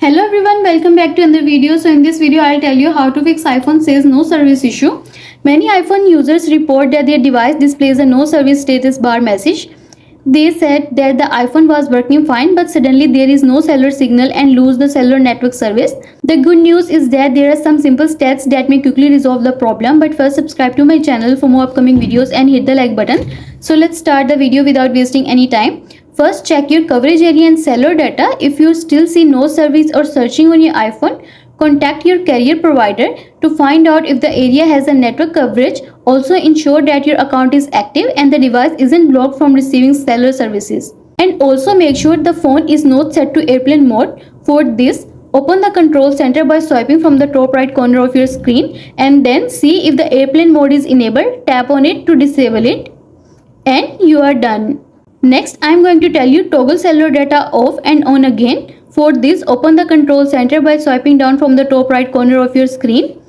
Hello everyone, welcome back to another video. So in this video I'll tell you how to fix iPhone says no service issue. Many iPhone users report that their device displays a no service status bar message. They said that the iPhone was working fine, but suddenly there is no cellular signal and lose the cellular network service. The good news is that there are some simple steps that may quickly resolve the problem, but first subscribe to my channel for more upcoming videos and hit the like button. So let's start the video without wasting any time. First, check your coverage area and cellular data. If you still see no service or searching on your iPhone, contact your carrier provider to find out if the area has a network coverage. Also ensure that your account is active and the device isn't blocked from receiving cellular services. And also make sure the phone is not set to airplane mode. For this, open the control center by swiping from the top right corner of your screen and then see if the airplane mode is enabled. Tap on it to disable it and you are done. Next, I am going to tell you toggle cellular data off and on again. For this, open the control center by swiping down from the top right corner of your screen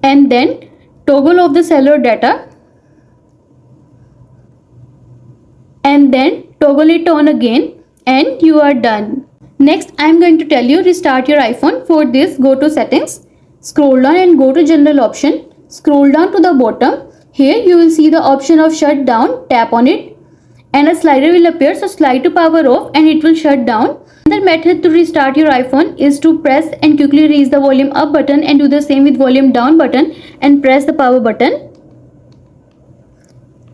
and then toggle off the cellular data and then toggle it on again and you are done. Next, I am going to tell you restart your iPhone. For this, go to settings, scroll down and go to general option. Scroll down to the bottom. Here you will see the option of shut down. Tap on it and a slider will appear, so slide to power off and it will shut down. Another method to restart your iPhone is to press and quickly raise the volume up button and do the same with volume down button and press the power button.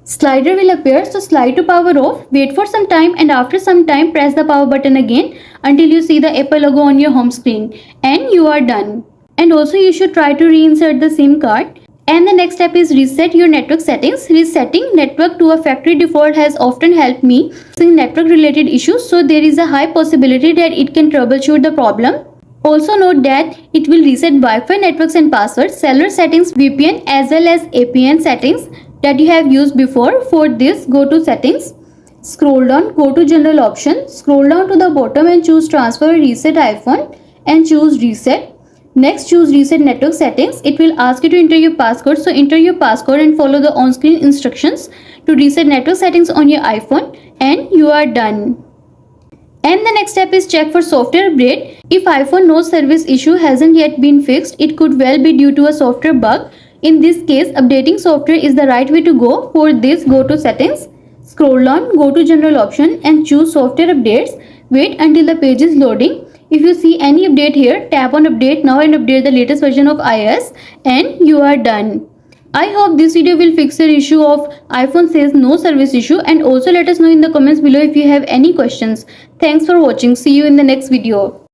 Slider will appear, so slide to power off, wait for some time and after some time press the power button again until you see the Apple logo on your home screen and you are done. And also you should try to reinsert the SIM card. And the next step is reset your network settings. Resetting network to a factory default has often helped me in network related issues, so there is a high possibility that it can troubleshoot the problem. Also note that it will reset Wi-Fi networks and passwords, cellular settings, VPN as well as APN settings that you have used before. For this, go to settings, scroll down, go to general option, scroll down to the bottom and choose transfer or reset iPhone and choose reset. Next, choose reset network settings. It will ask you to enter your passcode, so enter your passcode and follow the on-screen instructions to reset network settings on your iPhone and you are done. And the next step is check for software update. If iPhone no service issue hasn't yet been fixed, it could well be due to a software bug. In this case, updating software is the right way to go. For this, go to settings, scroll down, go to general option and choose software updates. Wait until the page is loading. If you see any update here, tap on update now and update the latest version of iOS and you are done. I hope this video will fix your issue of iPhone says no service issue, and also let us know in the comments below if you have any questions. Thanks for watching. See you in the next video.